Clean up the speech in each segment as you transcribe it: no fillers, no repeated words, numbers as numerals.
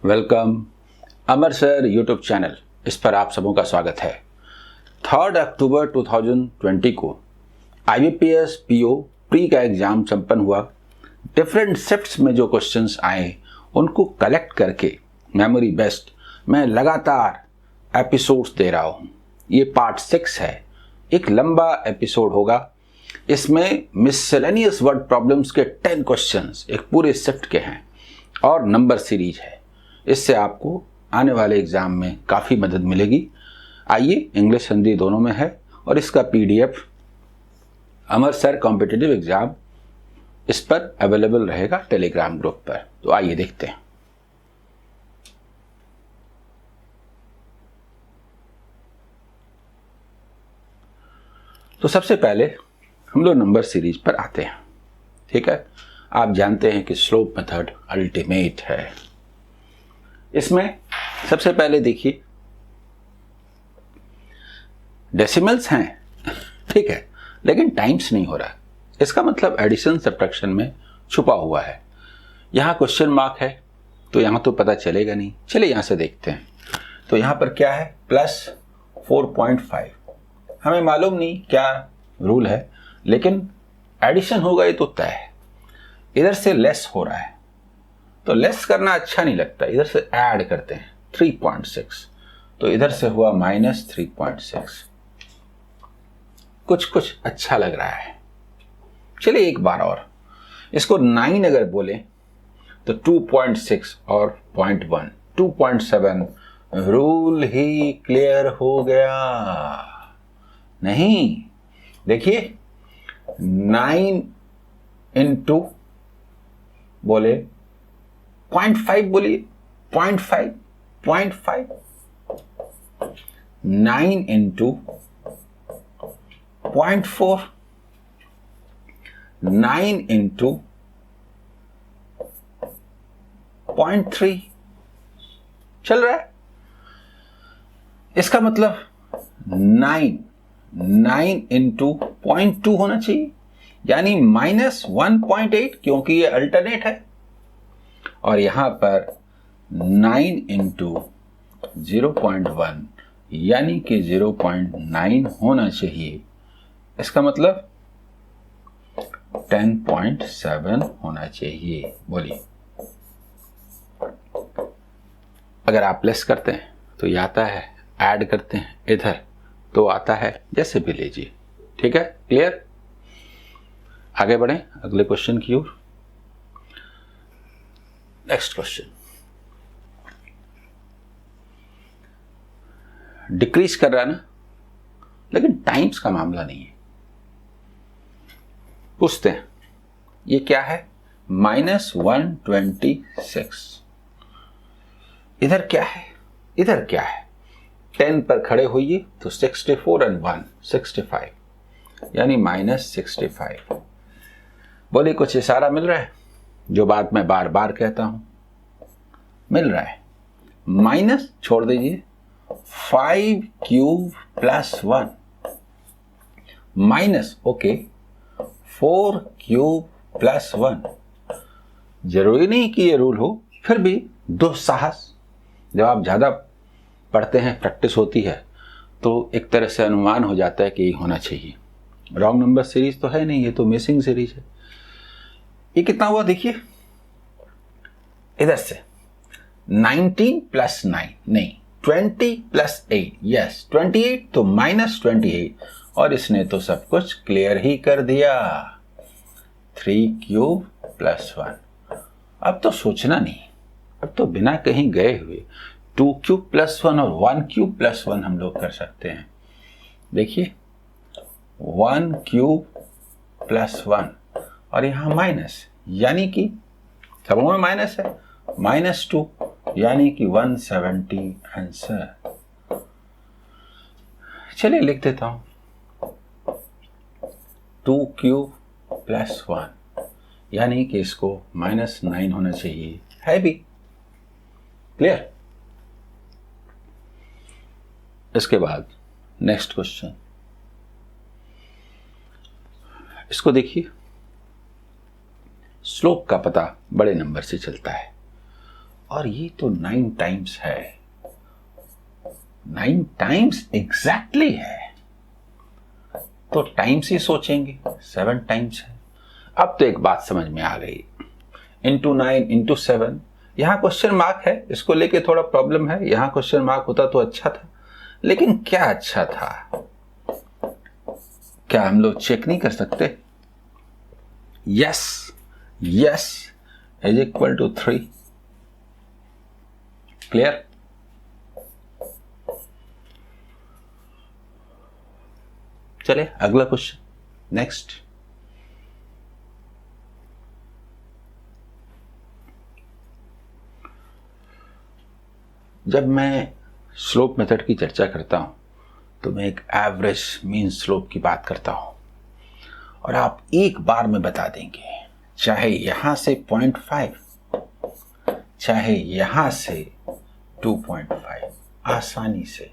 Welcome अमर sir YouTube channel, इस पर आप सबों का स्वागत है। 3 अक्टूबर 2020 को IBPS PO प्री का एग्ज़ाम संपन्न हुआ। डिफरेंट शिफ्ट्स में जो क्वेश्चंस आए उनको कलेक्ट करके मेमोरी बेस्ड मैं लगातार एपिसोड्स दे रहा हूँ। ये पार्ट 6 है, एक लंबा एपिसोड होगा। इसमें मिससेलेनियस वर्ड प्रॉब्लम्स के 10 क्वेश्चंस एक पूरे शिफ्ट के हैं और नंबर सीरीज है। इससे आपको आने वाले एग्ज़ाम में काफ़ी मदद मिलेगी। आइए, इंग्लिश हिंदी दोनों में है और इसका PDF अमर सर कॉम्पिटिटिव एग्ज़ाम इस पर अवेलेबल रहेगा टेलीग्राम ग्रुप पर। तो आइए देखते हैं। तो सबसे पहले हम लोग नंबर सीरीज पर आते हैं। ठीक है, आप जानते हैं कि स्लोप मेथड अल्टीमेट है। इसमें सबसे पहले देखिए, डेसिमल्स हैं, ठीक है, लेकिन टाइम्स नहीं हो रहा। इसका मतलब एडिशन सब्ट्रैक्शन में छुपा हुआ है। यहाँ क्वेश्चन मार्क है तो यहाँ तो पता चलेगा नहीं। चलिए यहाँ से देखते हैं। तो यहाँ पर क्या है, +4.5। हमें मालूम नहीं क्या रूल है, लेकिन एडिशन होगा ये तो तय है। इधर से लेस हो रहा है तो लेस करना अच्छा नहीं लगता, इधर से ऐड करते हैं 3.6, तो इधर से हुआ -3.6। कुछ अच्छा लग रहा है। चलिए एक बार और, इसको 9 अगर बोले तो 2.6 और 0.1 2.7 रूल ही क्लियर हो गया। नहीं, देखिए 9 इंटू बोले 0.5, बोलिए 0.5 9 इंटू 0.4 9 इंटू 0.3 चल रहा है। इसका मतलब 9 इंटू 0.2 होना चाहिए, यानी -1.8, क्योंकि ये अल्टरनेट है। और यहां पर 9 इंटू 0.1 यानी कि 0.9 होना चाहिए। इसका मतलब 10.7 होना चाहिए। बोलिए, अगर आप लेस करते हैं तो ये आता है, ऐड करते हैं इधर तो आता है, जैसे भी लीजिए। ठीक है, क्लियर। आगे बढ़ें अगले क्वेश्चन की ओर। नेक्स्ट क्वेश्चन, डिक्रीज कर रहा है ना, लेकिन टाइम्स का मामला नहीं है। पूछते हैं ये क्या है, -126। इधर क्या है, इधर क्या है, 10 पर खड़े होइए तो 64 और 1 65, यानी -65। बोले कुछ इशारा मिल रहा है, जो बात मैं बार बार कहता हूं, मिल रहा है। माइनस छोड़ दीजिए, 5³ + 1 माइनस, ओके, 4³ + 1। जरूरी नहीं कि ये रूल हो, फिर भी दुस्साहस। जब आप ज्यादा पढ़ते हैं, प्रैक्टिस होती है, तो एक तरह से अनुमान हो जाता है कि ये होना चाहिए। रॉन्ग नंबर सीरीज तो है नहीं, ये तो मिसिंग सीरीज है। ये कितना हुआ देखिए, इधर से 19 + 9 नहीं, 20 + 8, यस 28, तो -28। और इसने तो सब कुछ क्लियर ही कर दिया, 3³ + 1। अब तो सोचना नहीं, अब तो बिना कहीं गए हुए 2³ + 1 और 1³ + 1 हम लोग कर सकते हैं। देखिए 1³ + 1 और यहां माइनस, यानी कि सबों में माइनस है, -2, यानी कि 170 आंसर। चलिए लिख देता हूं, 2³ + 1, यानी कि इसको -9 होना चाहिए, है भी। क्लियर। इसके बाद नेक्स्ट क्वेश्चन, इसको देखिए, स्लोप का पता बड़े नंबर से चलता है और ये तो 9 टाइम्स है, 9 टाइम्स एग्जैक्टली है, तो टाइम्स ही सोचेंगे, 7 टाइम्स है। अब तो एक बात समझ में आ गई, इंटू 9 इंटू 7, यहां क्वेश्चन मार्क है, इसको लेके थोड़ा प्रॉब्लम है। यहां क्वेश्चन मार्क होता तो अच्छा था, लेकिन क्या अच्छा था, क्या हम लोग चेक नहीं कर सकते? Yes yes is equal to 3। Clear? चले अगला क्वेश्चन, नेक्स्ट। जब मैं स्लोप मेथड की चर्चा करता हूं तो मैं एक एवरेज मीन स्लोप की बात करता हूं, और आप एक बार में बता देंगे, चाहे यहां से 0.5, चाहे यहां से 2.5, आसानी से,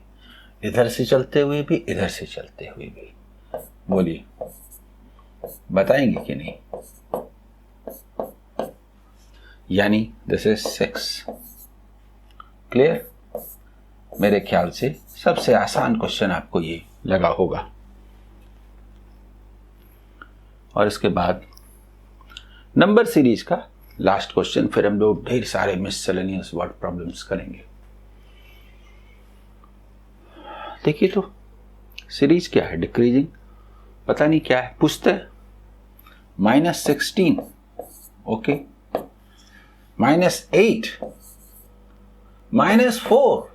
इधर से चलते हुए भी, इधर से चलते हुए भी। बोलिए, बताएंगे कि नहीं? यानी दिस इज 6। क्लियर? मेरे ख्याल से सबसे आसान क्वेश्चन आपको ये लगा होगा। और इसके बाद नंबर सीरीज का लास्ट क्वेश्चन, फिर हम लोग ढेर सारे मिससेलेनियस वर्ड प्रॉब्लम्स करेंगे। देखिए तो सीरीज क्या है, डिक्रीजिंग, पता नहीं क्या है, पूछते हैं। -16, ओके, -8, -4,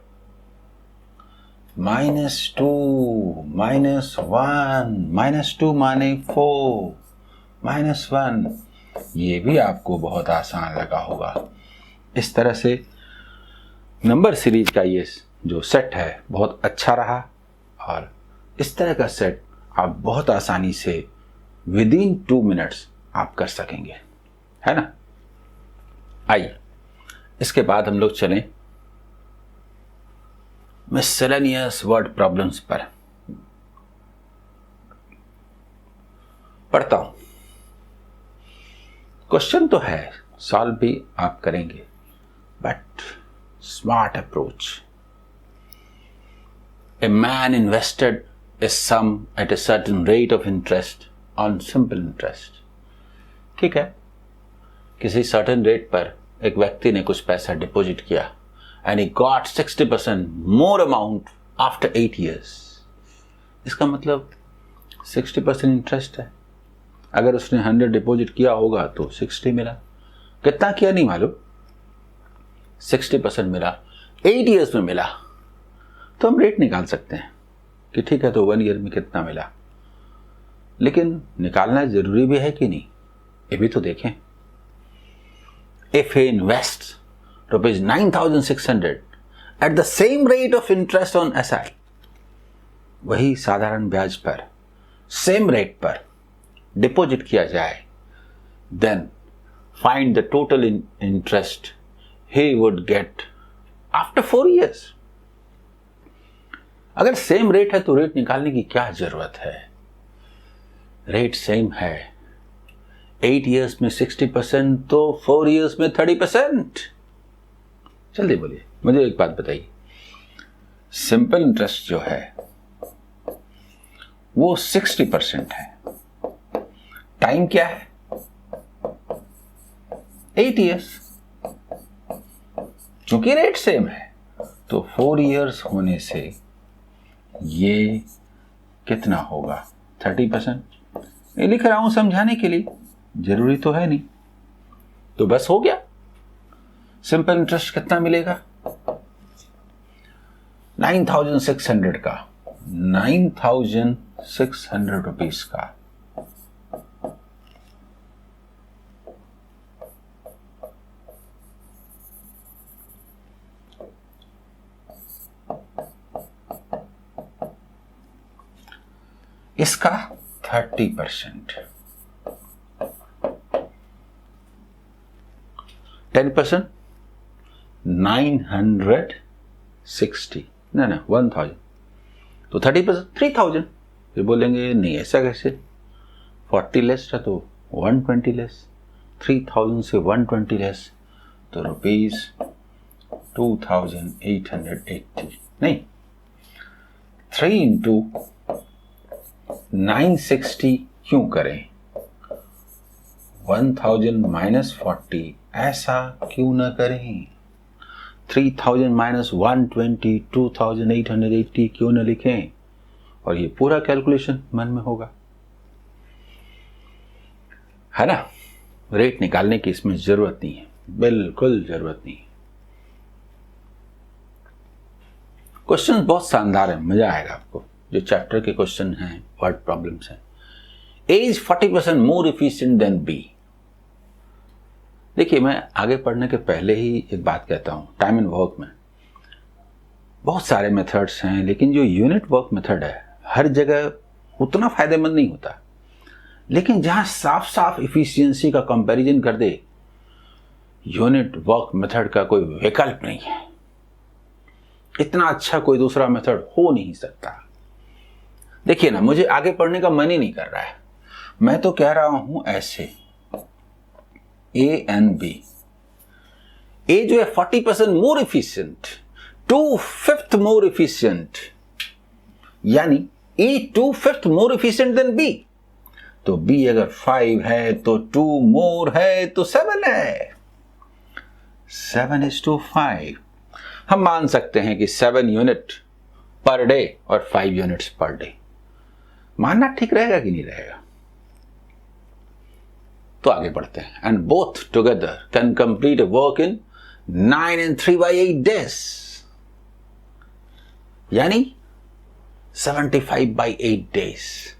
-2, -1, -2 माने 4, -1, ये भी आपको बहुत आसान लगा होगा। इस तरह से नंबर सीरीज का ये जो सेट है बहुत अच्छा रहा, और इस तरह का सेट आप बहुत आसानी से विदिन 2 मिनट्स आप कर सकेंगे, है ना? आइए इसके बाद हम लोग चलें मिससेलेनियस वर्ड प्रॉब्लम्स पर। पढ़ता हूं, क्वेश्चन तो है, सॉल्व भी आप करेंगे, but smart approach. A man invested a sum at a certain rate of interest on simple interest. ठीक है, किसी सर्टेन रेट पर एक व्यक्ति ने कुछ पैसा डिपॉजिट किया, and he got 60% more amount after 8 years. इसका मतलब 60% इंटरेस्ट है। अगर उसने 100 डिपॉजिट किया होगा तो 60 मिला, कितना किया नहीं मालूम, 60% मिला, 8 years में मिला, तो हम रेट निकाल सकते हैं कि ठीक है, तो 1 ईयर में कितना मिला। लेकिन निकालना जरूरी भी है कि नहीं, ये भी तो देखें। If he invests ₹9,600 at the same rate of interest on SI, वही साधारण ब्याज पर, सेम रेट पर डिपॉजिट किया जाए, then find the total interest he would get after 4 years. अगर सेम रेट है तो रेट निकालने की क्या जरूरत है? रेट सेम है, 8 इयर्स में 60% तो 4 इयर्स में 30%। जल्दी बोलिए, मुझे एक बात बताइए, सिंपल इंटरेस्ट जो है वो 60% है, टाइम क्या है? 8 इयर्स। चूंकि रेट सेम है तो 4 इयर्स होने से ये कितना होगा? 30%। ये लिख रहा हूं समझाने के लिए, जरूरी तो है नहीं, तो बस हो गया। सिंपल इंटरेस्ट कितना मिलेगा? 9,600 का, 9,600 रुपीज का। इसका 30%, 10%, 960, ना 1000, तो 30%, 3000। फिर बोलेंगे नहीं ऐसा कैसे, 40 लेस था तो 120 लेस, 3000 से 120 लेस, तो रुपीज 2880 नहीं, 3 इंटू 960 क्यों करें, 1000 माइनस 40 ऐसा क्यों ना करें, 3000 माइनस 120 2880 क्यों ना लिखें, और ये पूरा कैलकुलेशन मन में होगा, है ना। रेट निकालने की इसमें जरूरत नहीं है, बिल्कुल जरूरत नहीं है। क्वेश्चन बहुत शानदार है, मजा आएगा आपको। जो चैप्टर के क्वेश्चन हैं, वर्ड प्रॉब्लम्स हैं। A is 40% more efficient than B. देखिए, मैं आगे पढ़ने के पहले ही एक बात कहता हूं, टाइम एंड वर्क में बहुत सारे मेथड्स हैं, लेकिन जो यूनिट वर्क मेथड है हर जगह उतना फायदेमंद नहीं होता। लेकिन जहां साफ साफ इफिशियंसी का कंपैरिजन कर दे, यूनिट वर्क मेथड का कोई विकल्प नहीं है। इतना अच्छा कोई दूसरा मेथड हो नहीं सकता। देखिए ना, मुझे आगे पढ़ने का मन ही नहीं कर रहा है, मैं तो कह रहा हूं ऐसे, ए एंड बी। ए जो है 40% मोर इफिशियंट, 2/5 मोर इफिशियंट, यानी ए 2/5 मोर इफिशियंट देन बी। तो बी अगर 5 है तो 2 मोर है तो 7 है, 7:5। हम मान सकते हैं कि 7 यूनिट पर डे और 5 यूनिट्स पर डे। मानना ठीक रहेगा कि नहीं रहेगा? तो आगे बढ़ते हैं। And both together can complete work in 9 and 3/8 days, यानी 75/8 days।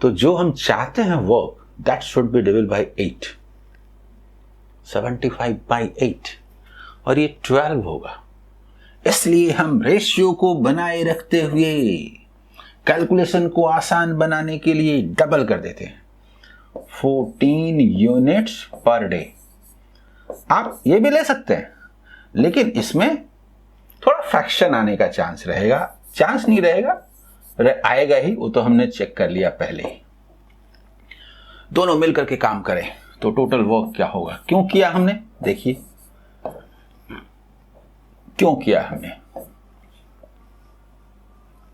तो जो हम चाहते हैं work, that should be divided by 8, 75/8, और ये 12 होगा। इसलिए हम रेशियो को बनाए रखते हुए कैलकुलेशन को आसान बनाने के लिए डबल कर देते हैं, 14 यूनिट्स पर डे। आप ये भी ले सकते हैं, लेकिन इसमें थोड़ा फ्रैक्शन आने का चांस रहेगा। चांस नहीं रहेगा, आएगा ही, वो तो हमने चेक कर लिया पहले ही। दोनों मिलकर के काम करें तो टोटल वर्क क्या होगा। क्यों किया हमने, देखिए क्यों किया हमने।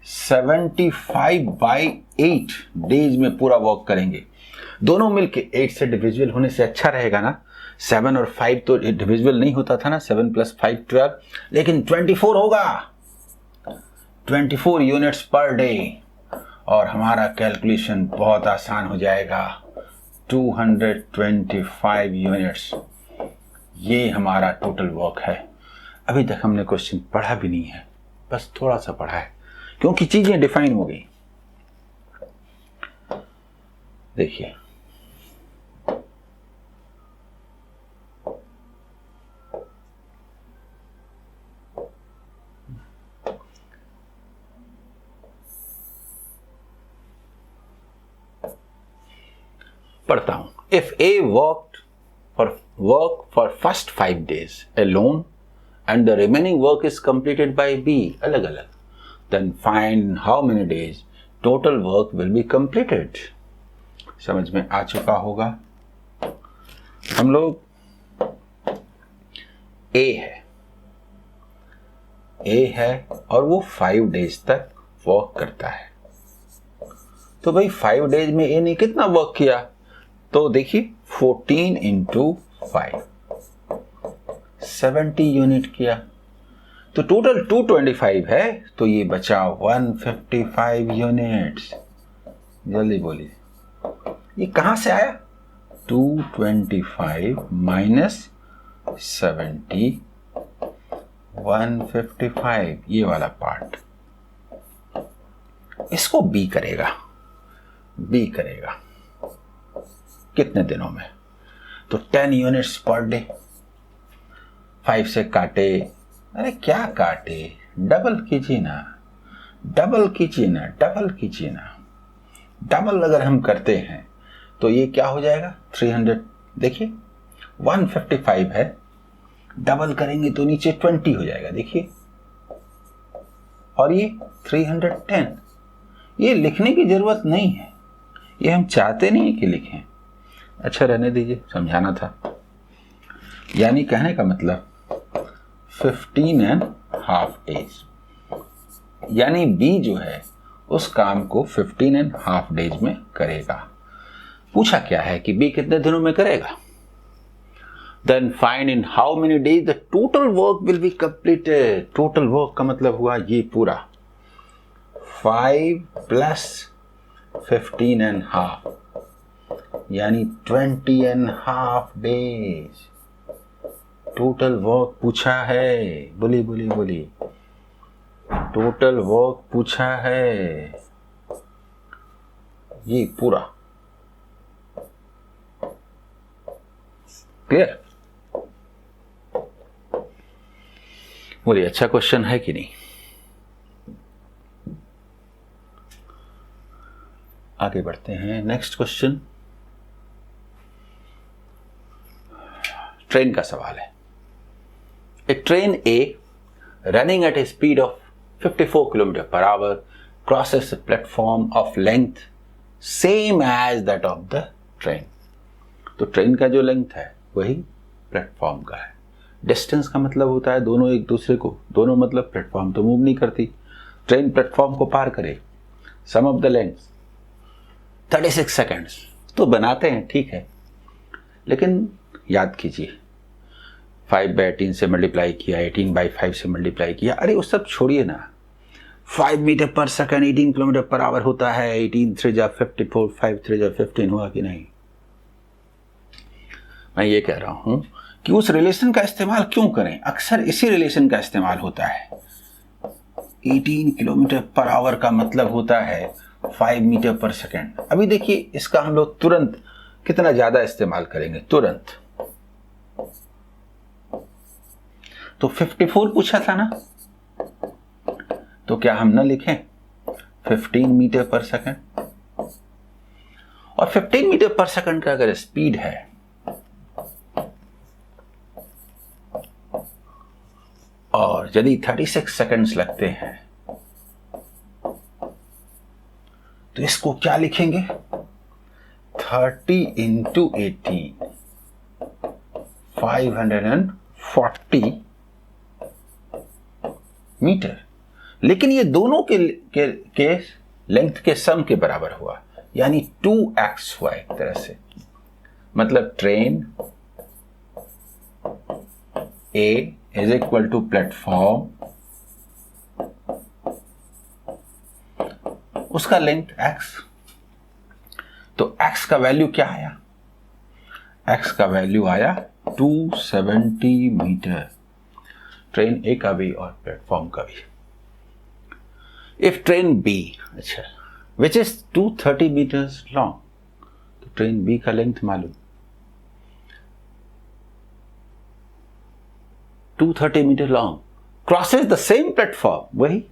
75/8 डेज में पूरा वर्क करेंगे। दोनों मिलके 8 से डिविजिबल होने से अच्छा रहेगा ना। 7 और 5 तो डिविजिबल नहीं होता था ना, 7 + 5 12, लेकिन 24 होगा, 24 यूनिट्स पर डे, और हमारा कैलकुलेशन बहुत आसान हो जाएगा। 225 यूनिट्स, ये हमारा टोटल वर्क है। अभी तक हमने क्वेश्चन पढ़ा भी नहीं है, बस थोड़ा सा पढ़ा है, क्योंकि चीजें डिफाइन हो गई। देखिए, पढ़ता हूं। If A work for first 5 days alone and the remaining work is completed by B, अलग अलग, then find how many days total work will be completed। समझ में आ चुका होगा। हम लोग ए है और वो 5 days तक वर्क करता है। तो भाई 5 days में ए ने कितना वर्क किया, तो देखिए 14 × 5, 70 यूनिट किया। तो टोटल 225 है, तो ये बचा 155 यूनिट्स। जल्दी बोलिए, ये कहां से आया, 225 माइनस 70, 155, ये वाला पार्ट। इसको बी करेगा, कितने दिनों में, तो 10 यूनिट्स पर डे। 5 से काटे, अरे क्या काटे, डबल कीजिए ना। डबल अगर हम करते हैं तो ये क्या हो जाएगा, 300। देखिए 155 है, डबल करेंगे तो नीचे 20 हो जाएगा, देखिए, और ये 310। ये लिखने की जरूरत नहीं है, ये हम चाहते नहीं कि लिखें। अच्छा रहने दीजिए, समझाना था। यानी कहने का मतलब 15.5 डेज, यानी बी जो है उस काम को 15.5 डेज में करेगा। पूछा क्या है कि बी कितने दिनों में करेगा। Then find in how many days the total work will be completed. Total work का मतलब हुआ ये पूरा 5 plus 15.5 यानी 20.5 days टोटल वर्क पूछा है। बोली टोटल वर्क पूछा है ये पूरा। क्लियर? बोलिए अच्छा क्वेश्चन है कि नहीं। आगे बढ़ते हैं। नेक्स्ट क्वेश्चन ट्रेन का सवाल है। A train a running at a speed of 54 kilometre per hour crosses a platform of length same as that of the train। तो ट्रेन का जो लेंथ है वही प्लेटफॉर्म का है। डिस्टेंस का मतलब होता है दोनों एक दूसरे को, दोनों मतलब प्लेटफॉर्म तो मूव नहीं करती, ट्रेन प्लेटफॉर्म को पार करे। सम ऑफ द लेंथ 36 सेकेंड्स तो बनाते हैं, ठीक है, लेकिन याद कीजिए 5/18 से मल्टीप्लाई किया, 18/5 से मल्टीप्लाई किया, अरे वो सब छोड़िए ना। 5 मीटर पर सेकेंड 18 किलोमीटर पर आवर होता है। 18 3 जा 54, 5 3 जा 15 हुआ कि नहीं। मैं ये कह रहा हूं कि उस रिलेशन का इस्तेमाल क्यों करें, अक्सर इसी रिलेशन का इस्तेमाल होता है। 18 किलोमीटर पर आवर का मतलब होता है 5 मीटर पर सेकेंड। अभी देखिए इसका हम लोग तुरंत कितना ज्यादा इस्तेमाल करेंगे, तुरंत। तो 54 पूछा था ना, तो क्या हम ना लिखें 15 मीटर पर सेकेंड। और 15 मीटर पर सेकेंड का अगर स्पीड है और यदि 36 सेकेंड्स लगते हैं तो इसको क्या लिखेंगे 30 इंटू 18 540 मीटर। लेकिन ये दोनों के लेंथ के सम के बराबर हुआ, यानी 2x हुआ एक तरह से। मतलब train A is equal to platform, उसका लेंथ x। तो x का वैल्यू क्या आया, x का वैल्यू आया 270 मीटर, ट्रेन A का भी और प्लेटफॉर्म का भी। इफ ट्रेन B, अच्छा, विच इज 230 मीटर्स लॉन्ग, तो ट्रेन B का लेंथ मालूम 230 meter long, crosses the same platform, वही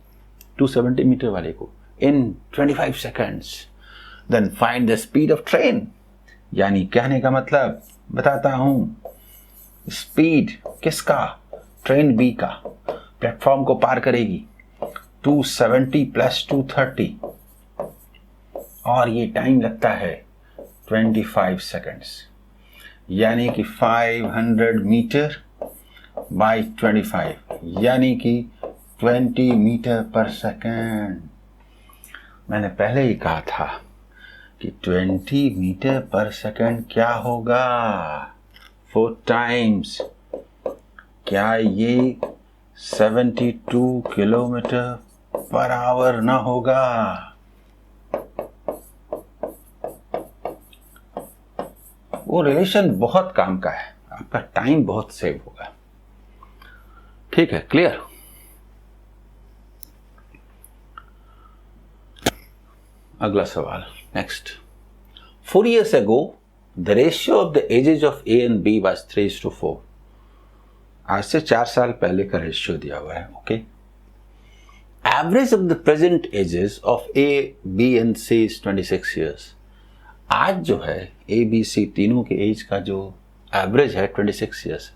270 मीटर वाले को, in 25 seconds. Then find the speed of train, यानी कहने का मतलब बताता हूं, स्पीड किसका, ट्रेन B का, प्लेटफॉर्म को पार करेगी 270 प्लस 230, और ये टाइम लगता है 25 सेकेंड्स, यानी कि 500 मीटर बाई 25, यानी कि 20 मीटर पर सेकेंड। मैंने पहले ही कहा था कि 20 मीटर पर सेकेंड क्या होगा 4 टाइम्स, क्या ये 72 किलोमीटर पर आवर ना होगा। वो रिलेशन बहुत काम का है, आपका टाइम बहुत सेव होगा। ठीक है, क्लियर। अगला सवाल, next. 4 years ago the ratio of the ages of A and B was 3:4। आज से 4 साल पहले का रेशियो दिया हुआ है, okay. Average of the present ages of A, B and C is 26 years। आज जो है A, B, C तीनों के एज का जो एवरेज है 26 years।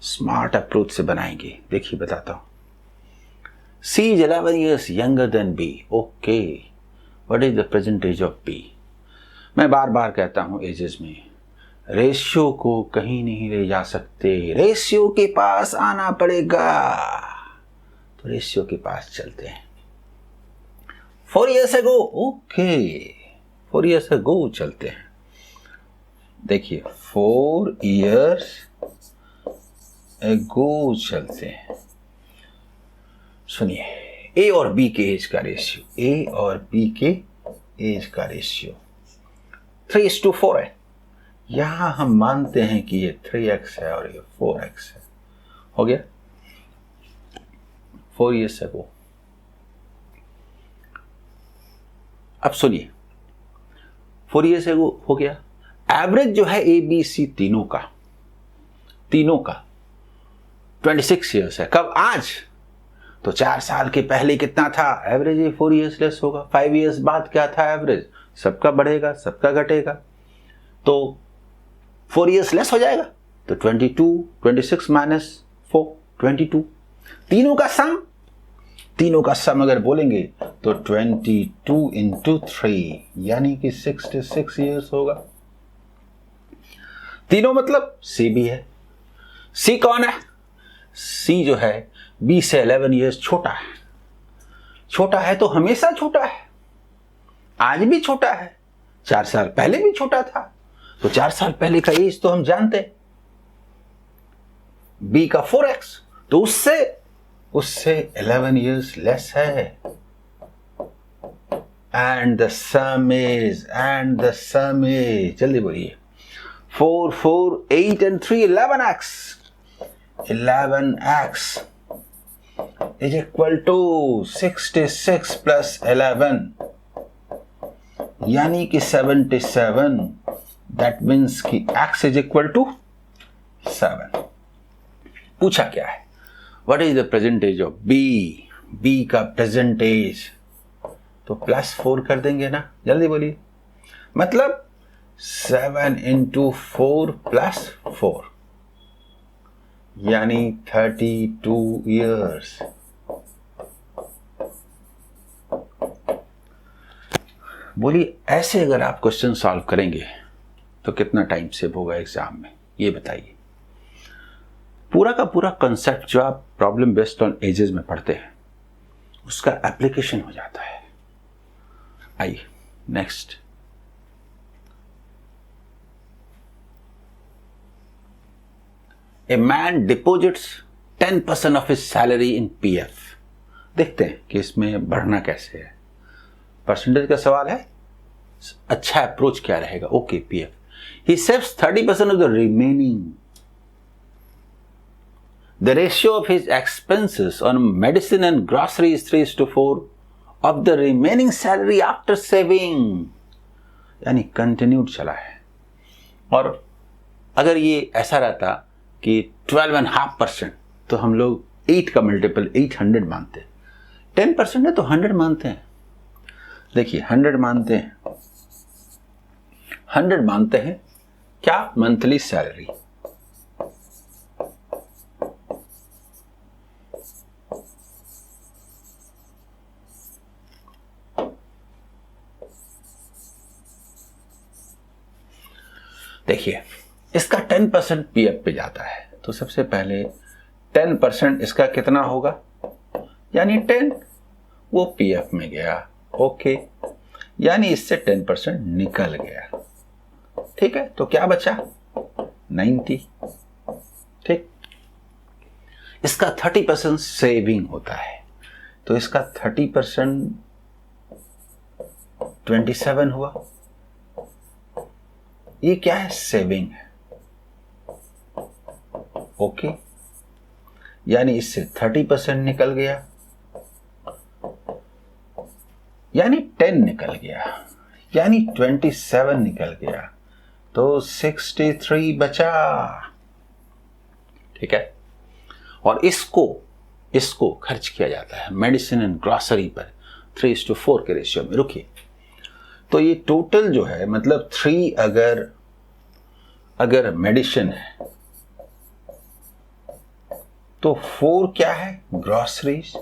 स्मार्ट अप्रोच से बनाएंगे, देखिए बताता हूं। C is 11 years younger than B, okay. What is the present age of B? मैं बार बार कहता हूं एजेस में रेशियो को कहीं नहीं ले जा सकते, रेशियो के पास आना पड़ेगा। तो रेशियो के पास चलते हैं। 4 years ago, okay 4 years ago चलते हैं। देखिए 4 years ago चलते हैं। सुनिए, ए और बी के एज का रेशियो, ए और बी के एज का रेशियो 3:4 है। यहां हम मानते हैं कि ये 3x है और ये 4x है। हो गया 4 years ago। अब सुनिए 4 years ago हो गया। एवरेज जो है ए बी सी तीनों का 26 years है। कब? आज। तो 4 साल के पहले कितना था एवरेज? ये 4 years लेस होगा। 5 years बाद क्या था एवरेज? सबका बढ़ेगा, सबका घटेगा, तो 4 years लेस हो जाएगा। तो 26 माइनस 4 22। तीनों का सम अगर बोलेंगे तो 22 into 3 यानी कि 66 years होगा। तीनों मतलब सी भी है। सी कौन है? सी जो है बी से 11 years छोटा है। छोटा है तो हमेशा छोटा है, आज भी छोटा है, 4 साल पहले भी छोटा था। तो 4 साल पहले का एज तो हम जानते हैं, बी का 4x, तो उससे 11 years लेस है। एंड द सम इज जल्दी बोलिए 4 4 8 and 3 11x is equal to 66 plus 11 यानी कि 77। दैट मीन्स कि x is equal to 7। पूछा क्या है? What is the present age of B? B का present age तो +4 कर देंगे ना, जल्दी बोलिए। मतलब 7 into 4 plus 4 यानी 32 years। बोलिए ऐसे अगर आप क्वेश्चन सॉल्व करेंगे तो कितना टाइम सेव होगा एग्जाम में, ये बताइए। पूरा का पूरा कंसेप्ट जो आप प्रॉब्लम बेस्ड ऑन एजेस में पढ़ते हैं उसका एप्लीकेशन हो जाता है। आइए next. A man deposits 10% of his salary in PF. देखते हैं कि इसमें बढ़ना कैसे है। परसेंटेज का सवाल है, अच्छा अप्रोच क्या रहेगा? Okay PF. He saves 30% of the remaining. The ratio of his expenses on medicine and grocery is 3:4 of the remaining salary after saving, यानी कंटिन्यूड चला है। और अगर ये ऐसा रहता कि 12.5% तो हम लोग 8 का मल्टीपल 800 मानते हैं। 10% है तो 100 मानते हैं। देखिए 100 मानते हैं क्या? Monthly salary. देखिए इसका 10% पीएफ पे जाता है, तो सबसे पहले 10% इसका कितना होगा? यानी 10 वो पीएफ में गया। ओके, यानी इससे 10% निकल गया। ठीक है, तो क्या बचा? 90। ठीक, इसका 30% सेविंग होता है, तो इसका 30% 27 हुआ। ये क्या है? सेविंग है। ओके, यानी इससे 30% निकल गया, यानी 10 निकल गया, यानी 27 निकल गया, तो 63 बचा। ठीक है, और इसको खर्च किया जाता है मेडिसिन एंड ग्रोसरी पर 3:4 के रेशियो में। रुकिए, तो ये टोटल जो है मतलब 3 अगर मेडिसिन है तो 4 क्या है? ग्रोसरीज।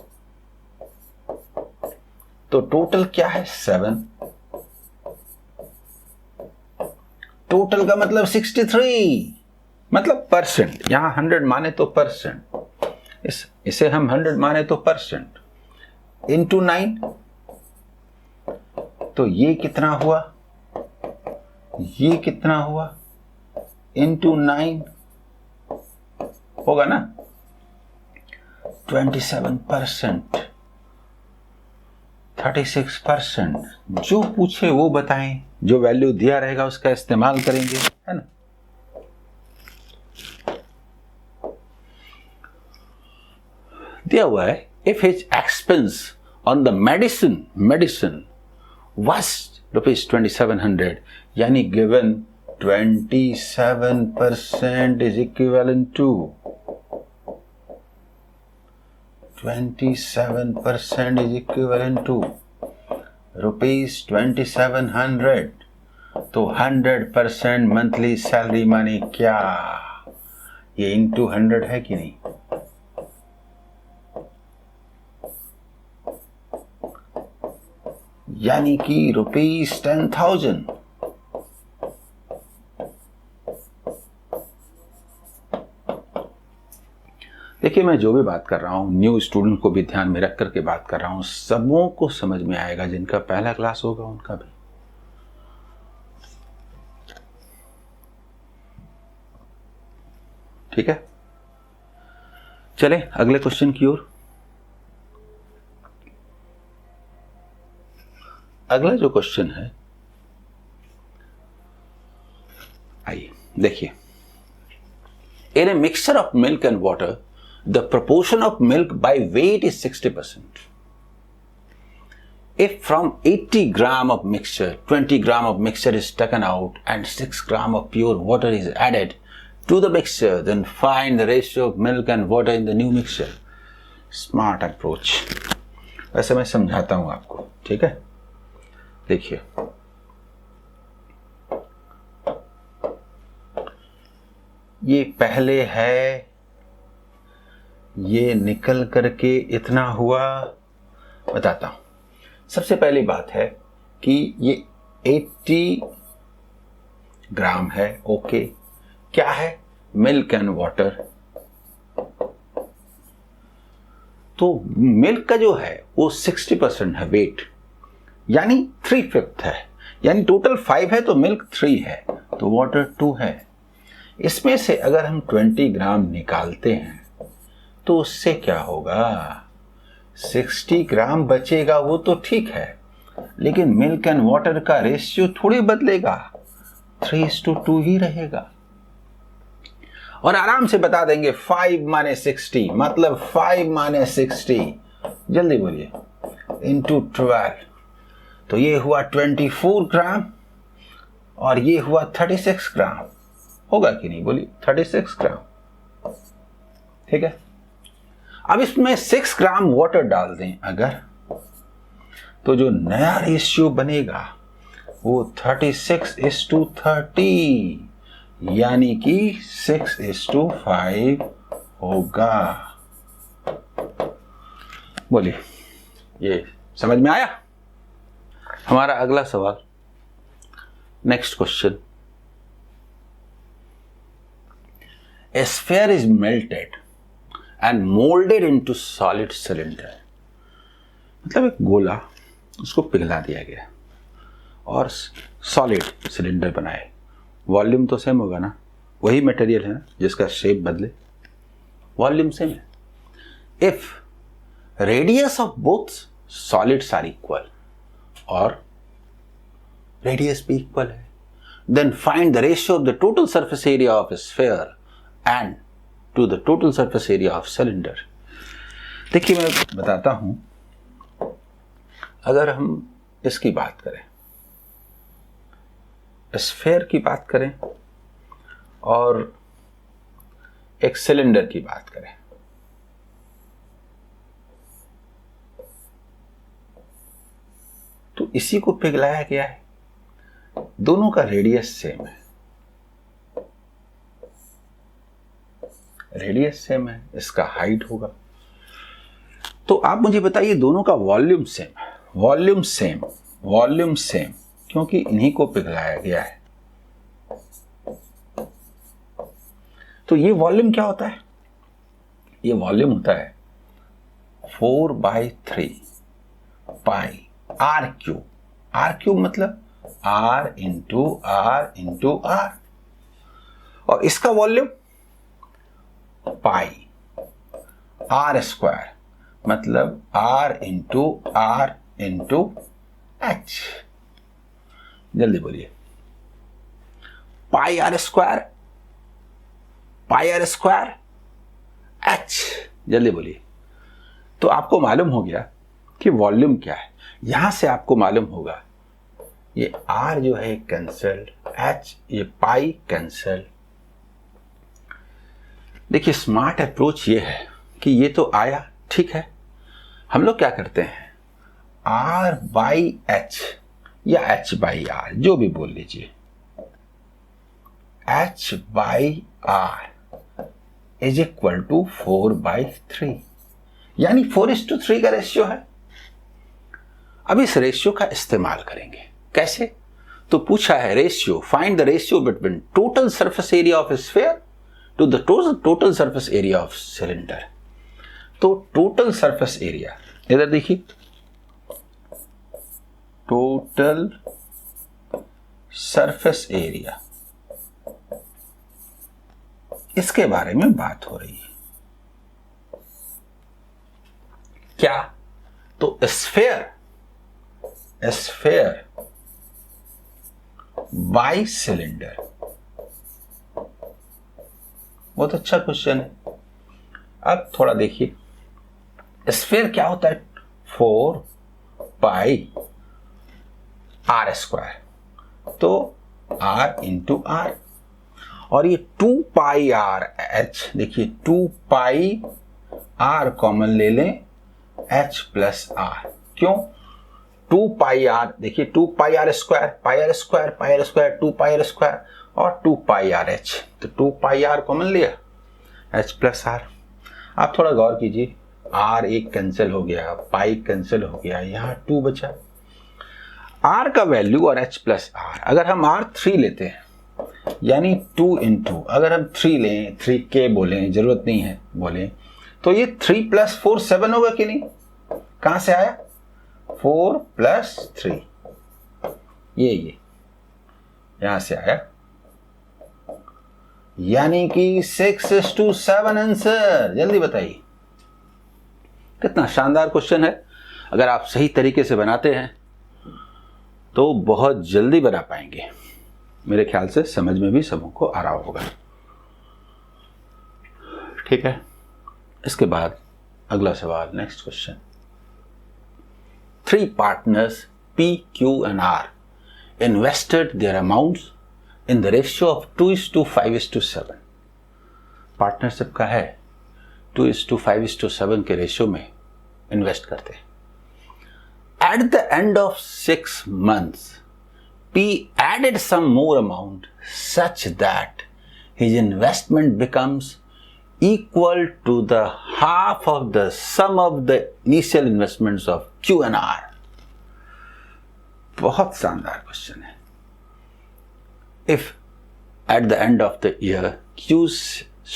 तो टोटल क्या है? 7। टोटल का मतलब 63, मतलब परसेंट। यहां 100 माने तो परसेंट, इसे हम 100 माने तो परसेंट, इंटू 9, तो ये कितना हुआ, ये कितना हुआ, इंटू 9 होगा ना 27%, 36%। जो पूछे वो बताएं, जो वैल्यू दिया रहेगा उसका इस्तेमाल करेंगे, है ना। दिया हुआ है if his expense on the medicine was ₹2700, यानी given 27% is equivalent to 27% is equivalent to ₹2700। तो 100% मंथली सैलरी माने क्या, ये इंटू 100 है कि नहीं। यानी कि ₹10,000। देखिए, मैं जो भी बात कर रहा हूं न्यू स्टूडेंट को भी ध्यान में रख करके बात कर रहा हूं, सबों को समझ में आएगा, जिनका पहला क्लास होगा उनका भी। ठीक है, चले अगले क्वेश्चन की ओर। अगला जो क्वेश्चन है, आइए देखिए। In a mixture of milk and water the proportion of milk by weight is 60%. If from 80 gram of mixture 20 gram of mixture is taken out and 6 gram of pure water is added to the mixture, then find the ratio of milk and water in the new mixture. Smart approach। वैसे मैं समझाता हूं आपको, ठीक है। देखिए, ये पहले है, ये निकल करके इतना हुआ, बताता हूं। सबसे पहली बात है कि ये 80 ग्राम है, ओके। क्या है, मिल्क एंड वाटर। तो मिल्क का जो है वो 60% है वेट, यानी 3/5 है, यानी टोटल 5 है तो मिल्क 3 है, तो वाटर 2 है। इसमें से अगर हम 20 ग्राम निकालते हैं तो उससे क्या होगा, 60 ग्राम बचेगा, वो तो ठीक है, लेकिन मिल्क एंड वाटर का रेशियो थोड़ी बदलेगा, 3:2 ही रहेगा। और आराम से बता देंगे 5 माने 60, मतलब 5 माने 60, जल्दी बोलिए, इंटू 12, तो ये हुआ 24 ग्राम और ये हुआ 36 ग्राम। होगा कि नहीं, बोलिए, 36 ग्राम, ठीक है। अब इसमें 6 ग्राम वाटर डाल दें अगर, तो जो नया रेशियो बनेगा वो 36:30, यानी कि 6:5 होगा। बोलिए, ये समझ में आया। हमारा अगला सवाल, next question. A sphere is melted and molded into solid cylinder। मतलब एक गोला, उसको पिघला दिया गया और सॉलिड सिलेंडर बनाए। वॉल्यूम तो सेम होगा ना, वही मटेरियल है ना जिसका शेप बदले, वॉल्यूम सेम है। If radius of both solids are equal, और रेडियस भी इक्वल है, then find the ratio of the total surface area of a sphere and to the total surface area of cylinder। देखिए, मैं बताता हूं, अगर हम इसकी बात करें, स्फीयर की बात करें और एक सिलेंडर की बात करें, तो इसी को पिघलाया गया है, दोनों का रेडियस सेम है, रेडियस सेम है, इसका हाइट होगा। तो आप मुझे बताइए, दोनों का वॉल्यूम सेम है, वॉल्यूम सेम, वॉल्यूम सेम, क्योंकि इन्हीं को पिघलाया गया है। तो ये वॉल्यूम क्या होता है? ये वॉल्यूम होता है 4/3 pi r cube. R cube मतलब R into r into r, और इसका वॉल्यूम पाई आर स्क्वायर मतलब R into r into h. जल्दी बोलिए, पाई आर स्क्वायर एच। जल्दी बोलिए। तो आपको मालूम हो गया कि वॉल्यूम क्या है। यहां से आपको मालूम होगा ये R जो है कैंसल, H ये पाई कैंसल। देखिए स्मार्ट अप्रोच ये है कि ये तो आया, ठीक है, हम लोग क्या करते हैं R/H या H/R जो भी बोल लीजिए, H/R इज इक्वल टू 4/3, यानी 4:3 का रेशियो है। अब इस रेशियो का इस्तेमाल करेंगे कैसे? तो पूछा है ratio, find the ratio between total surface area of sphere to the total surface area of cylinder. तो टोटल सरफेस एरिया, इधर देखिए, टोटल सरफेस एरिया, इसके बारे में बात हो रही है। क्या? तो स्फीयर बाय सिलेंडर। बहुत अच्छा क्वेश्चन है। अब थोड़ा देखिए, स्फीयर क्या होता है? 4 पाई R स्क्वायर, तो R इंटू आर, और ये 2 पाई R H, देखिए 2 पाई R कॉमन ले लें, H प्लस R। क्यों? 2 पाई R, देखिए 2 पाई R स्क्वायर, पाई R स्क्वायर, 2 पाई R स्क्वायर और 2 पाई R H, तो 2 पाई R कॉमन लिया, H प्लस R। आप थोड़ा गौर कीजिए, R एक कैंसिल हो गया, पाई कैंसिल हो गया, यहाँ 2 बचा। R का वैल्यू और H प्लस R, अगर हम R3 लेते हैं यानी 2 इंटू, अगर हम 3 लें, 3K बोलें, जरूरत नहीं है बोलें, तो ये 3 + 4 7 होगा कि नहीं? कहां से आया? 4 + 3, ये यहां से आया, यानी कि 6:7 आंसर। जल्दी बताइए, कितना शानदार क्वेश्चन है। अगर आप सही तरीके से बनाते हैं तो बहुत जल्दी बना पाएंगे। मेरे ख्याल से समझ में भी सबको आ रहा होगा, ठीक है। इसके बाद अगला सवाल, next question. 3 partners P, Q and R invested their amounts in the ratio of 2:5:7। Partnership का है, 2:5:7 के रेशियो में इन्वेस्ट करते हैं। At the end of 6 months, P added some more amount such that his investment becomes equal to the half of the sum of the initial investments of Q and R। बहुत शानदार question है। If at the end of the year Q's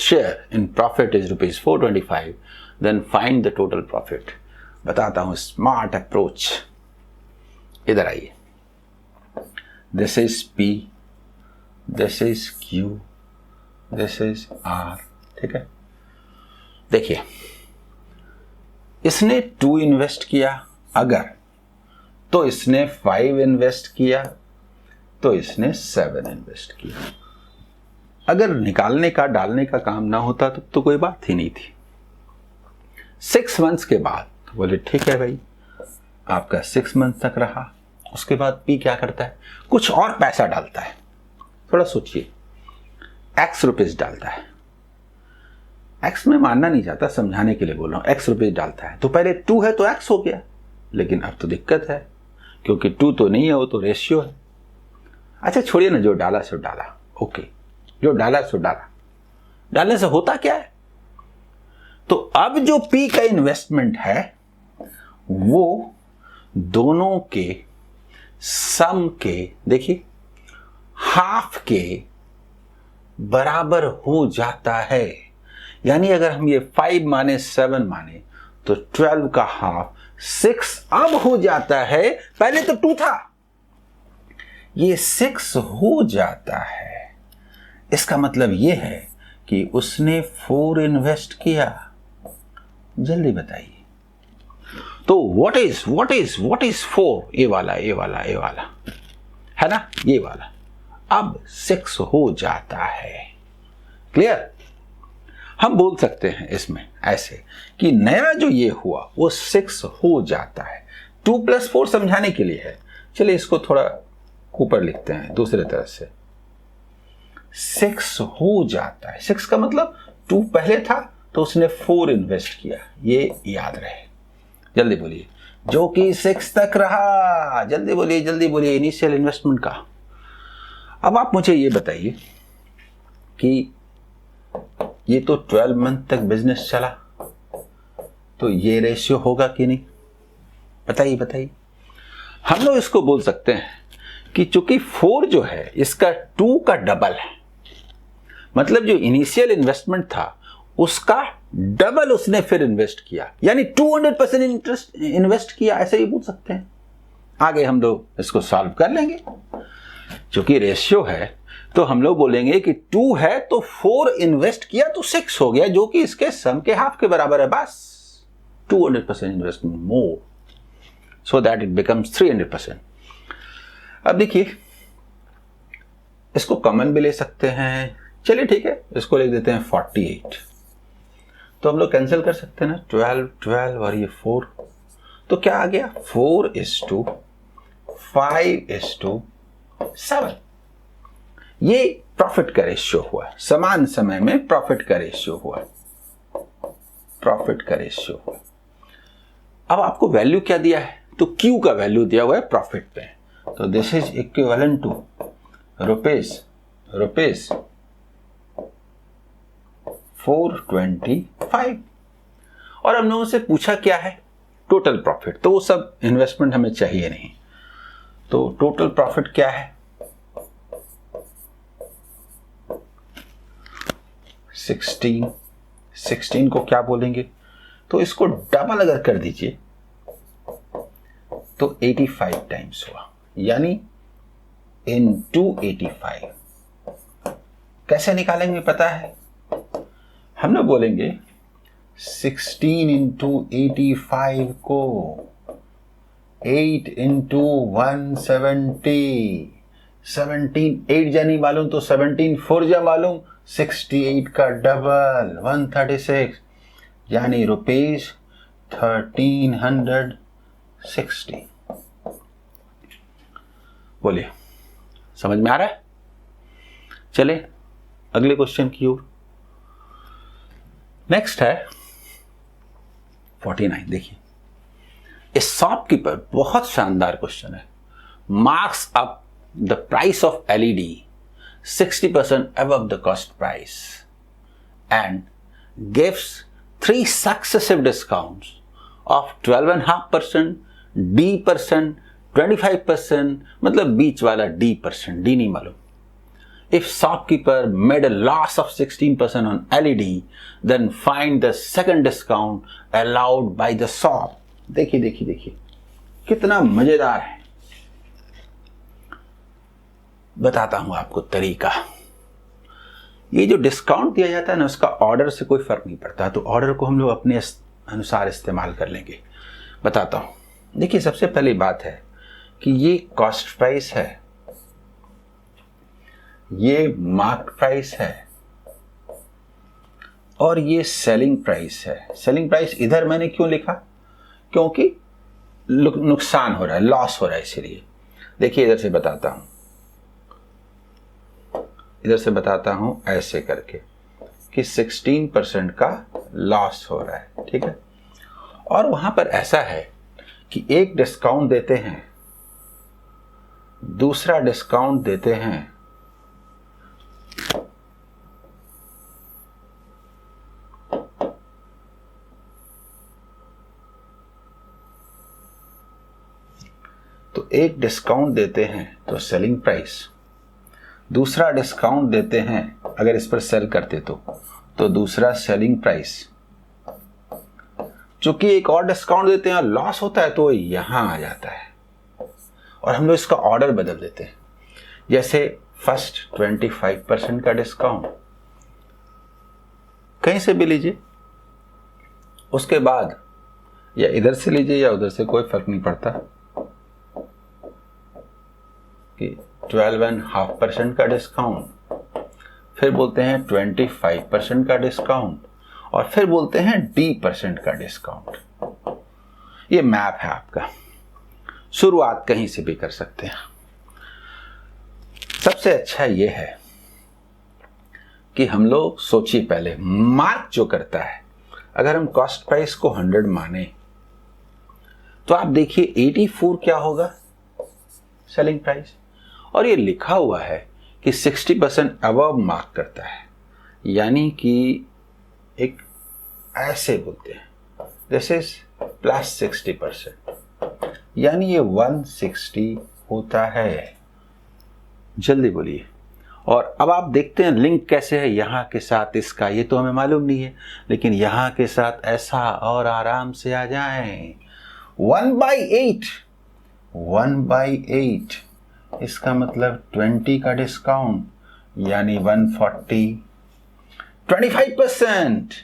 share in profit is ₹425, then find the total profit। बताता हूं smart approach. इधर आइए, this is P, this is Q, this is R, ठीक है। देखिए, इसने 2 इन्वेस्ट किया अगर, तो इसने 5 इन्वेस्ट किया, तो इसने 7 इन्वेस्ट किया। अगर निकालने का डालने का काम ना होता तो कोई बात ही नहीं थी। 6 मंथ्स के बाद बोले ठीक है भाई, आपका 6 मंथ तक रहा। उसके बाद पी क्या करता है? कुछ और पैसा डालता है। थोड़ा सोचिए, X रुपीज डालता है। X में मानना नहीं चाहता, समझाने के लिए बोल रहा हूं। X रुपीज डालता है, तो पहले 2 है तो X हो गया, लेकिन अब तो दिक्कत है क्योंकि 2 तो नहीं है, वो तो रेशियो है। अच्छा छोड़िए ना, जो डाला सो डाला, ओके, जो डाला सो डाला। डालने से होता क्या है? तो अब जो P का इन्वेस्टमेंट है वो दोनों के सम के, देखिए हाफ के बराबर हो जाता है। यानी अगर हम ये 5 माने 7 माने तो 12 का हाफ 6 अब हो जाता है, पहले तो 2 था, ये 6 हो जाता है। इसका मतलब ये है कि उसने 4 इन्वेस्ट किया। जल्दी बताइए। तो व्हाट इज 4? ये वाला है ना, ये वाला अब 6 हो जाता है। क्लियर? हम बोल सकते हैं इसमें ऐसे कि नया जो ये हुआ वो 6 हो जाता है। 2 + 4 समझाने के लिए है। चलिए इसको थोड़ा ऊपर लिखते हैं दूसरे तरह से। 6 हो जाता है। 6 का मतलब 2 पहले था तो उसने 4 इन्वेस्ट किया, ये याद रहे। जल्दी बोलिए, जो कि 6 तक रहा। जल्दी बोलिए इनिशियल इन्वेस्टमेंट का। अब आप मुझे ये बताइए कि ये तो 12 मंथ तक बिजनेस चला, तो ये रेशियो होगा कि नहीं? बताइए। हम लोग इसको बोल सकते हैं कि चूंकि 4 जो है इसका 2 का डबल है, मतलब जो इनिशियल इन्वेस्टमेंट था उसका डबल उसने फिर इन्वेस्ट किया, यानी 200% इंटरेस्ट इन्वेस्ट किया, ऐसे ही बोल सकते हैं। आगे हम लोग इसको सॉल्व कर लेंगे। चूंकि रेशियो है तो हम लोग बोलेंगे कि 2 है तो 4 इन्वेस्ट किया तो 6 हो गया, जो कि इसके सम के हाफ के बराबर है। बस 200% investment more, so that it becomes 300%। अब देखिए, इसको कॉमन भी ले सकते हैं। चलिए ठीक है, इसको लिख देते हैं 48। तो हम लोग कैंसिल कर सकते हैं ना, 12 और ये 4, तो क्या आ गया? 4:5:7। ये प्रॉफिट का रेशियो हुआ, समान समय में प्रॉफिट का रेशियो हुआ। अब आपको वैल्यू क्या दिया है? तो Q का वैल्यू दिया हुआ है प्रॉफिट पे, तो this is equivalent to rupees 425। और हम लोगों से पूछा क्या है? Total profit. तो वो सब इन्वेस्टमेंट हमें चाहिए नहीं। तो टोटल प्रॉफिट क्या है? 16 को क्या बोलेंगे? तो इसको डबल अगर कर दीजिए तो 85 टाइम्स हुआ, यानी into 85। कैसे निकालेंगे पता है? हम लोग बोलेंगे 16 into 85 को 8 into 170। 17 8 जा नहीं मालूम तो 17 4 जा मालूम, 68 का डबल 136, यानी ₹1360। बोलिए, समझ में आ रहा है? चले अगले क्वेश्चन की ओर। नेक्स्ट है 49। देखिए, ए शॉपकीपर, बहुत शानदार क्वेश्चन है। Marks up the price of LED 60% above the cost price and gives 3 successive discounts of 12.5%, D%, 25%, मतलब बीच वाला D%, D नहीं मालूम। If shopkeeper made a loss of 16% on LED, then find the second discount allowed by the shop। देखिए कितना मजेदार है। बताता हूं आपको तरीका। ये जो डिस्काउंट दिया जाता है ना, उसका ऑर्डर से कोई फर्क नहीं पड़ता, तो ऑर्डर को हम लोग अपने अनुसार इस्तेमाल कर लेंगे। बताता हूं। देखिए, सबसे पहली बात है कि ये कॉस्ट प्राइस है, ये मार्क प्राइस है, और ये सेलिंग प्राइस है। सेलिंग प्राइस इधर मैंने क्यों लिखा? क्योंकि नुकसान हो रहा है, लॉस हो रहा है, इसीलिए। देखिए, इधर से बताता हूं ऐसे करके कि 16% का लॉस हो रहा है, ठीक है। और वहां पर ऐसा है कि एक डिस्काउंट देते हैं, दूसरा डिस्काउंट देते हैं, तो एक डिस्काउंट देते हैं तो सेलिंग प्राइस, दूसरा डिस्काउंट देते हैं अगर इस पर सेल करते तो दूसरा सेलिंग प्राइस, चूंकि एक और डिस्काउंट देते हैं लॉस होता है तो यहां आ जाता है और हम लोग इसका ऑर्डर बदल देते हैं। जैसे फर्स्ट 25% का डिस्काउंट कहीं से भी लीजिए, उसके बाद या इधर से लीजिए या उधर से, कोई फर्क नहीं पड़ता, कि 12.5% का डिस्काउंट, फिर बोलते हैं 25% का डिस्काउंट और फिर बोलते हैं D% का डिस्काउंट। ये मैप है आपका, शुरुआत कहीं से भी कर सकते हैं। सबसे अच्छा ये है कि हम लोग सोचिए पहले, मार्क जो करता है, अगर हम कॉस्ट प्राइस को 100 माने तो आप देखिए 84 क्या होगा सेलिंग प्राइस, और ये लिखा हुआ है कि 60% अबव मार्क करता है, यानी कि एक ऐसे बोलते हैं दिस इज प्लस 60%, यानी ये 160 होता है। जल्दी बोलिए। और अब आप देखते हैं लिंक कैसे है यहाँ के साथ इसका, ये तो हमें मालूम नहीं है, लेकिन यहाँ के साथ ऐसा और आराम से आ जाएं। 1/8 इसका मतलब 20 का डिस्काउंट, यानी 140, 25%,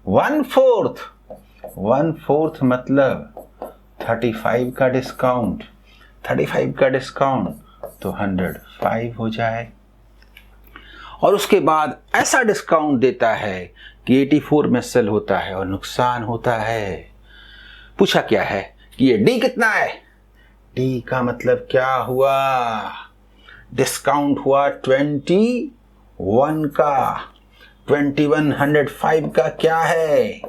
1/4 मतलब 35 का डिस्काउंट, 35 का डिस्काउंट तो 105 हो जाए। और उसके बाद ऐसा डिस्काउंट देता है कि 84 में सेल होता है और नुकसान होता है। पूछा क्या है कि ये डी कितना है, डी का मतलब क्या हुआ, डिस्काउंट हुआ 21 का, 2105 का क्या है,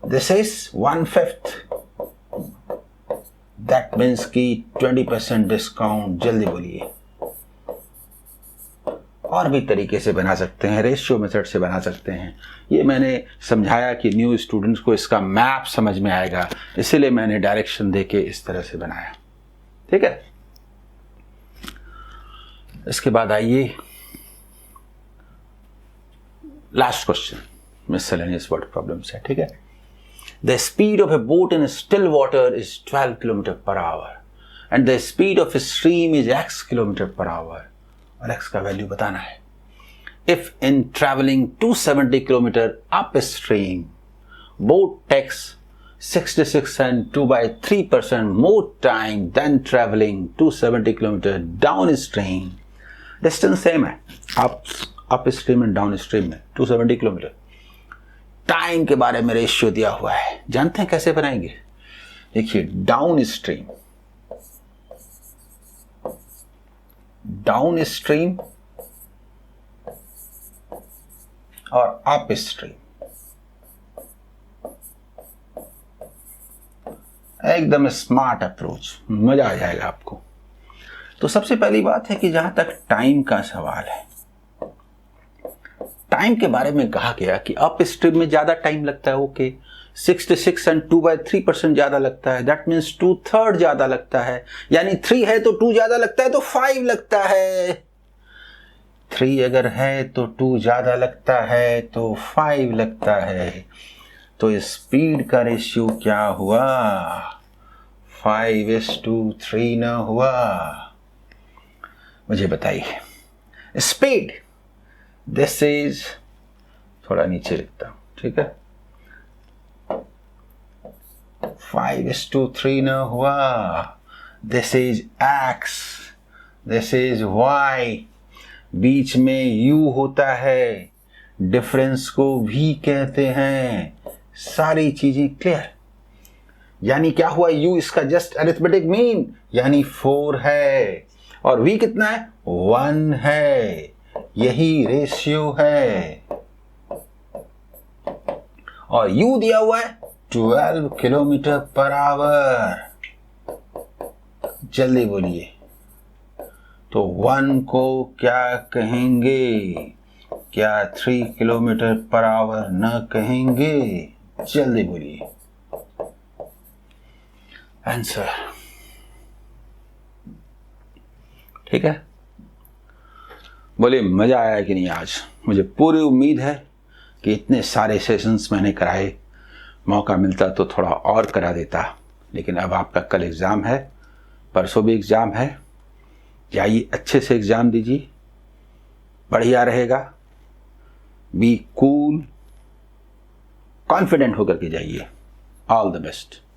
दिस इज 1/5, दैट मीन्स कि 20% डिस्काउंट। जल्दी बोलिए। और भी तरीके से बना सकते हैं, रेशियो मेथड से बना सकते हैं। ये मैंने समझाया कि न्यू स्टूडेंट्स को इसका मैप समझ में आएगा, इसीलिए मैंने डायरेक्शन देके इस तरह से बनाया। ठीक है, इसके बाद आइए last question, miscellaneous word problems है। ठीक है, the speed of a boat in still water is 12 km/h and the speed of a stream is x km/h, और x का वैल्यू बताना है। If in travelling 270 km up stream boat takes 66 and 2/3% more time than traveling 270 km down stream, distance same है up stream and down stream में 270 kilometre, time के बारे में ratio दिया हुआ है। जानते हैं कैसे बनाएंगे? देखिए, डाउन स्ट्रीम और अप स्ट्रीम, एकदम स्मार्ट अप्रोच, मजा आ जाएगा आपको। तो सबसे पहली बात है कि जहां तक टाइम का सवाल है, टाइम के बारे में कहा गया कि अप स्ट्रीम में ज्यादा टाइम लगता है। ओके, 66 and 2/3% ज्यादा लगता है, दैट मीन्स 2/3 ज्यादा लगता है, यानी 3 है तो 2 ज्यादा लगता है तो 5 लगता है। 3 अगर है तो 2 ज्यादा लगता है तो 5 लगता है। तो स्पीड का रेशियो क्या हुआ, 5:3 ना हुआ? मुझे बताइए। स्पीड, दिस इज, थोड़ा नीचे लिखता हूं, ठीक है, 5:3 ना हुआ। This is x, this is y, बीच में u होता है, डिफरेंस को v कहते हैं। सारी चीजें क्लियर? यानी क्या हुआ, u इसका जस्ट अरिथमेटिक मीन यानी 4 है, और v कितना है, 1 है। यही रेशियो है, और u दिया हुआ है 12 km/h। जल्दी बोलिए, तो 1 को क्या कहेंगे? क्या 3 km/h न कहेंगे? जल्दी बोलिए आंसर। ठीक है, बोलिए मजा आया कि नहीं आज? मुझे पूरी उम्मीद है कि इतने सारे सेशंस मैंने कराए, मौका मिलता तो थोड़ा और करा देता, लेकिन अब आपका कल एग्ज़ाम है, परसों भी एग्ज़ाम है। जाइए अच्छे से एग्ज़ाम दीजिए, बढ़िया रहेगा। बी कूल, कॉन्फिडेंट होकर के जाइए। All the best.